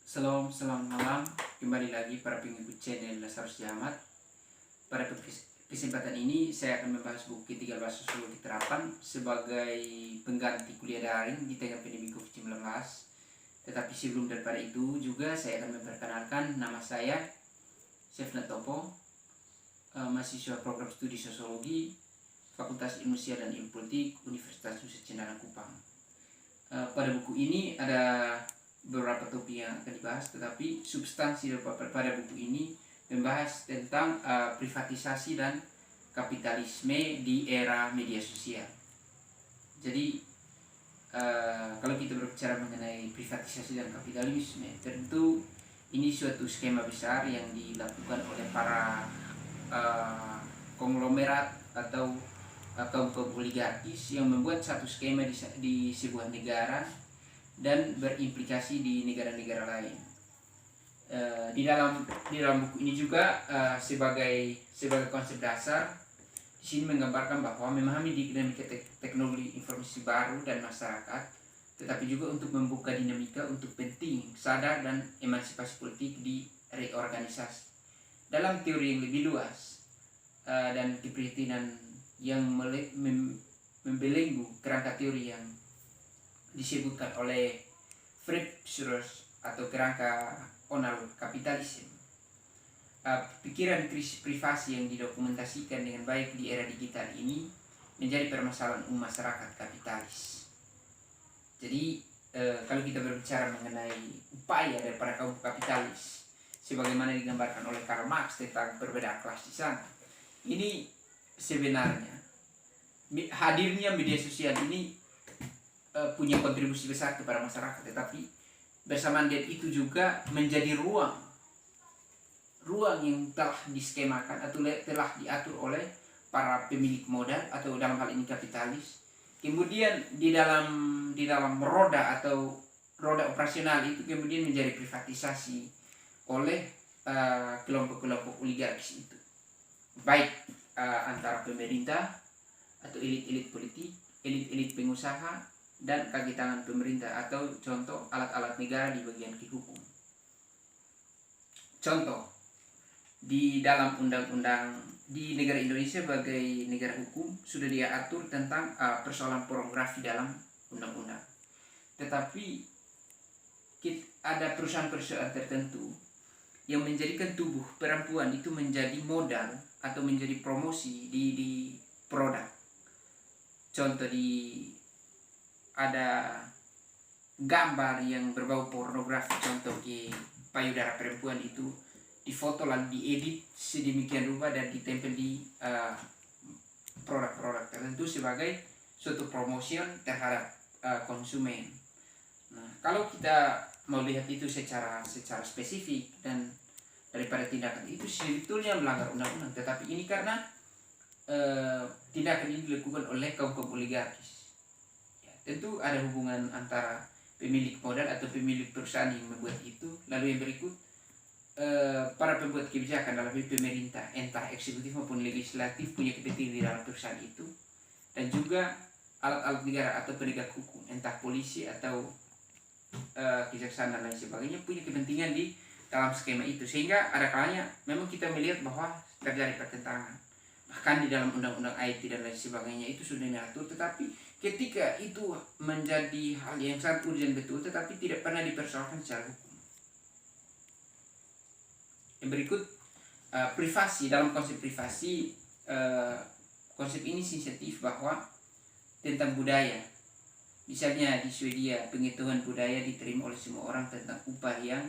Selamat malam, kembali lagi para pengikut channel Lazarus Jamat. Pada kesempatan ini saya akan membahas buku ketiga bahasa sosiologi terapan sebagai pengganti kuliah daring di tengah pandemi COVID-19. Tetapi sebelum daripada itu juga saya akan memperkenalkan nama saya Sefna Topo, mahasiswa program studi sosiologi Fakultas Ilmu Sosial dan Ilmu Politik Universitas Nusa Cendana Kupang. Pada buku ini ada beberapa topik yang akan dibahas, tetapi substansi pada buku ini membahas tentang privatisasi dan kapitalisme di era media sosial. Jadi kalau kita berbicara mengenai privatisasi dan kapitalisme, tentu ini suatu skema besar yang dilakukan oleh para konglomerat atau kaum-kaum oligarkis yang membuat satu skema di sebuah negara dan berimplikasi di negara-negara lain. Di dalam buku ini juga sebagai konsep dasar di sini menggambarkan bahwa memahami dinamika teknologi informasi baru dan masyarakat, tetapi juga untuk membuka dinamika untuk penting sadar dan emansipasi politik di reorganisasi dalam teori yang lebih luas dan keprihatinan yang membelenggu kerangka teori yang disebutkan oleh Fred Sears atau kerangka onal kapitalisme. Pikiran krisis privasi yang didokumentasikan dengan baik di era digital ini menjadi permasalahan masyarakat kapitalis. Jadi kalau kita berbicara mengenai upaya daripada kaum kapitalis sebagaimana digambarkan oleh Karl Marx tentang perbedaan kelas di sana, ini sebenarnya hadirnya media sosial ini punya kontribusi besar kepada masyarakat, tetapi bersamaan dengan itu juga menjadi ruang yang telah diskemakan atau telah diatur oleh para pemilik modal atau dalam hal ini kapitalis. Kemudian di dalam roda atau roda operasional itu kemudian menjadi privatisasi oleh kelompok-kelompok oligarkis itu, baik antara pemerintah atau elit-elit politik, elit-elit pengusaha, dan kaki tangan pemerintah atau contoh alat-alat negara di bagian hukum. Contoh, di dalam undang-undang di negara Indonesia sebagai negara hukum sudah diatur tentang persoalan pornografi dalam undang-undang. Tetapi ada perusahaan-perusahaan tertentu yang menjadikan tubuh perempuan itu menjadi modal atau menjadi promosi di produk. Contoh, ada gambar yang berbau pornografi, contoh di payudara perempuan itu difoto lalu diedit sedemikian rupa dan ditempel di produk-produk tertentu sebagai suatu promotion terhadap konsumen. Nah, kalau kita mau lihat itu secara spesifik dan daripada tindakan itu sebetulnya melanggar undang-undang, tetapi ini karena tindakan ini dilakukan oleh kaum oligarkis. Ya, tentu ada hubungan antara pemilik modal atau pemilik perusahaan yang membuat itu, lalu yang berikut para pembuat kebijakan dalam pemerintah, entah eksekutif maupun legislatif, punya kepentingan di dalam perusahaan itu, dan juga alat-alat negara atau penegak hukum, entah polisi atau kejaksaan dan lain sebagainya, punya kepentingan di dalam skema itu, sehingga ada kalanya memang kita melihat bahwa terjadi pertentangan. Bahkan di dalam undang-undang IT dan lain sebagainya itu sudah diatur, tetapi ketika itu menjadi hal yang sangat urgent betul, tetapi tidak pernah dipersoalkan secara hukum. Yang berikut, privasi. Dalam konsep privasi, konsep ini sensitif bahwa tentang budaya. Misalnya di Swedia, pengetahuan budaya diterima oleh semua orang tentang upah yang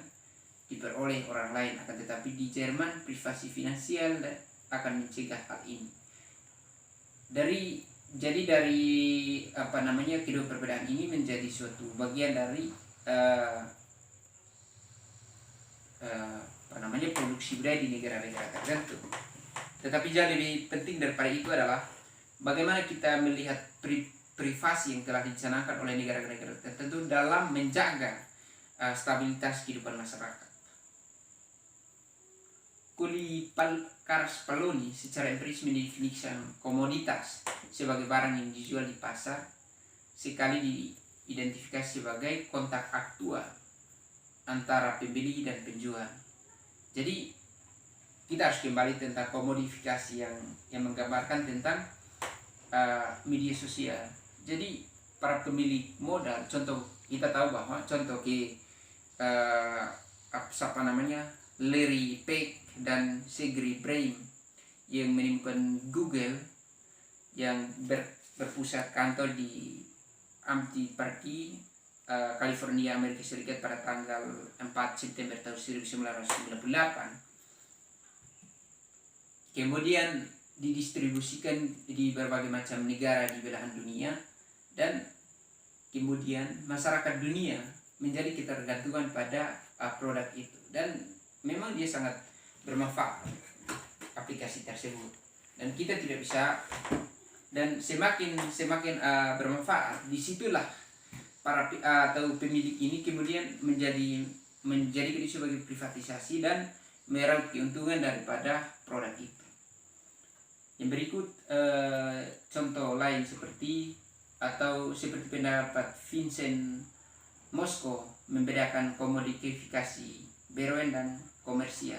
diperoleh orang lain, akan tetapi di Jerman privasi finansial akan mencegah hal ini. Dari kedua perbedaan ini menjadi suatu bagian dari produksi budaya di negara-negara tertentu. Tetapi jauh lebih penting daripada itu adalah bagaimana kita melihat privasi yang telah dicanangkan oleh negara-negara tertentu dalam menjaga stabilitas kehidupan masyarakat. Karl Spaloni secara empiris mendefinisikan komoditas sebagai barang yang dijual di pasar sekali diidentifikasi sebagai kontak aktual antara pembeli dan penjual. Jadi kita harus kembali tentang komodifikasi yang menggambarkan tentang media sosial. Jadi para pemilik modal, contoh kita tahu bahwa contoh apa namanya, Larry Page dan Sergey Brin yang menemukan Google yang berpusat kantor di Amity Park, California, Amerika Serikat pada tanggal 4 September tahun 1998. Kemudian didistribusikan di berbagai macam negara di belahan dunia, dan kemudian masyarakat dunia menjadi ketergantungan pada produk itu, dan memang dia sangat bermanfaat aplikasi tersebut, dan kita tidak bisa, dan semakin bermanfaat, disitulah para atau pemilik ini kemudian menjadikan itu sebagai privatisasi dan meraup keuntungan daripada produk itu. Yang berikut contoh lain seperti pendapat Vincent Mosco membedakan komodifikasi beruen dan komersial.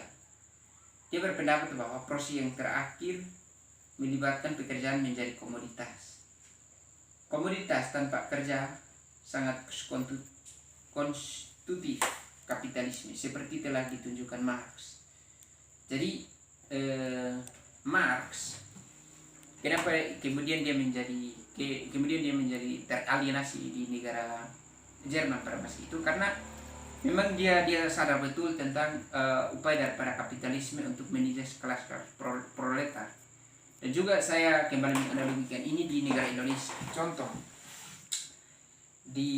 Dia berpendapat bahwa proses yang terakhir melibatkan pekerjaan menjadi komoditas. Komoditas tanpa kerja sangat konstitutif kapitalisme, seperti telah ditunjukkan Marx. Jadi Marx, kenapa kemudian dia menjadi teralienasi di negara Jerman pada masa itu, karena memang dia sadar betul tentang upaya daripada kapitalisme untuk menindas kelas proletar. Dan juga saya kembali menganalogikan ini di negara Indonesia. Contoh, di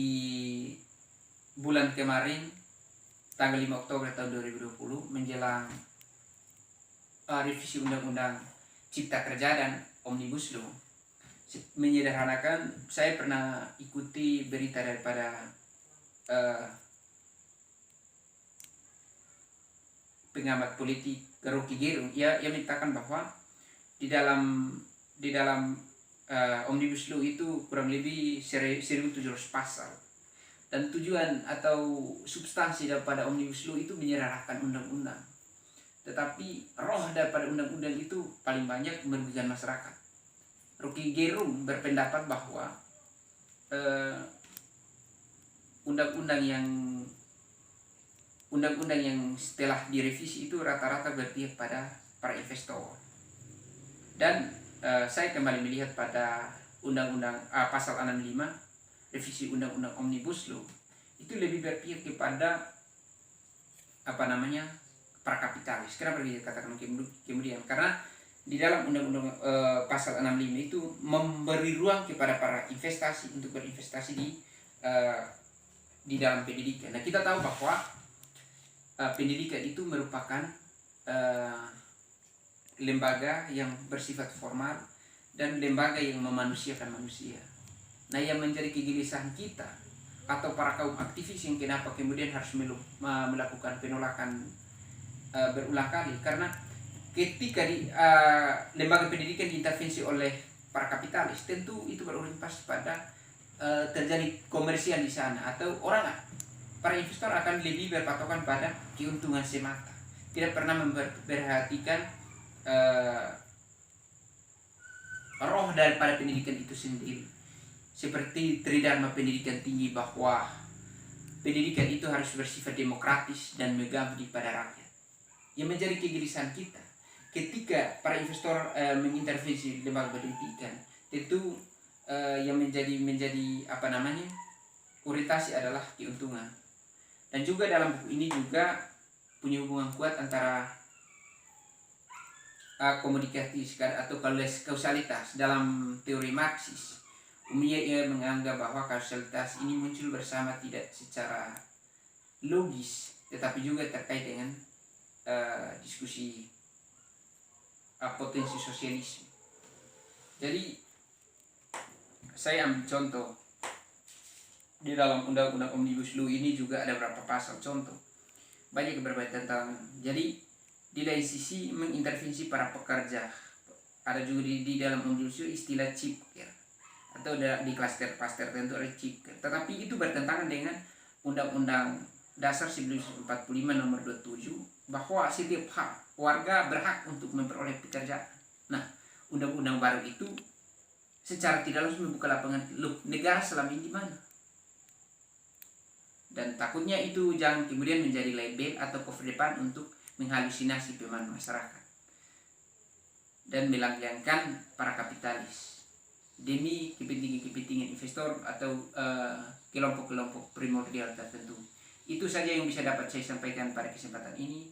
bulan kemarin tanggal 5 Oktober tahun 2020 menjelang revisi Undang-Undang Cipta Kerja dan Omnibus Law. Menyederhanakan, saya pernah ikuti berita daripada pengamat politik Rocky Gerung. Ia menyatakan bahwa di dalam Omnibus Law itu kurang lebih 1.700 pasal, dan tujuan atau substansi daripada Omnibus Law itu menyederhanakan undang-undang, tetapi roh daripada undang-undang itu paling banyak merugikan masyarakat. Rocky Gerung berpendapat bahwa undang-undang yang setelah direvisi itu rata-rata berpihak pada para investor. Dan saya kembali melihat pada undang-undang pasal 65 revisi undang-undang Omnibus Law, itu lebih berpihak kepada para kapitalis. Kenapa dia katakan kemudian? Karena di dalam undang-undang pasal 65 itu memberi ruang kepada para investasi untuk berinvestasi di dalam pendidikan. Nah, kita tahu bahwa pendidikan itu merupakan lembaga yang bersifat formal dan lembaga yang memanusiakan manusia. Nah, yang menjadi kegelisahan kita atau para kaum aktivis yang kenapa kemudian harus melakukan penolakan berulang kali, karena ketika lembaga pendidikan diintervensi oleh para kapitalis, tentu itu berimbas pada terjadi komersial di sana, atau para investor akan lebih berpatokan pada keuntungan semata, tidak pernah memperhatikan roh daripada pendidikan itu sendiri. Seperti tridharma pendidikan tinggi, bahwa pendidikan itu harus bersifat demokratis dan mengabdi pada rakyat. Yang menjadi kegelisahan kita ketika para investor mengintervensi lembaga pendidikan, tentu yang menjadi orientasi adalah keuntungan. Dan juga dalam buku ini juga punya hubungan kuat antara komoditatif atau kausalitas. Dalam teori Marxis, umumnya ia menganggap bahwa kausalitas ini muncul bersama tidak secara logis, tetapi juga terkait dengan diskusi potensi sosialisme. Jadi saya ambil contoh di dalam undang-undang Omnibus Law ini juga ada beberapa pasal contoh, banyak berbeda tentang. Jadi di lain sisi mengintervensi para pekerja. Ada juga di dalam Omnibus Law istilah chip care, atau di klaster tertentu ada chip care. Tetapi itu bertentangan dengan undang-undang Dasar 1945 nomor 27 bahwa setiap warga berhak untuk memperoleh pekerjaan. Nah, undang-undang baru itu secara tidak langsung membuka lapangan, loh, negara selama ini di mana? Dan takutnya itu jangan kemudian menjadi label atau cover depan untuk menghalusinasi pemahaman masyarakat dan melanggengkan para kapitalis demi kepentingan investor atau kelompok-kelompok primordial tertentu. Itu saja yang bisa dapat saya sampaikan pada kesempatan ini.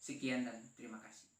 Sekian dan terima kasih.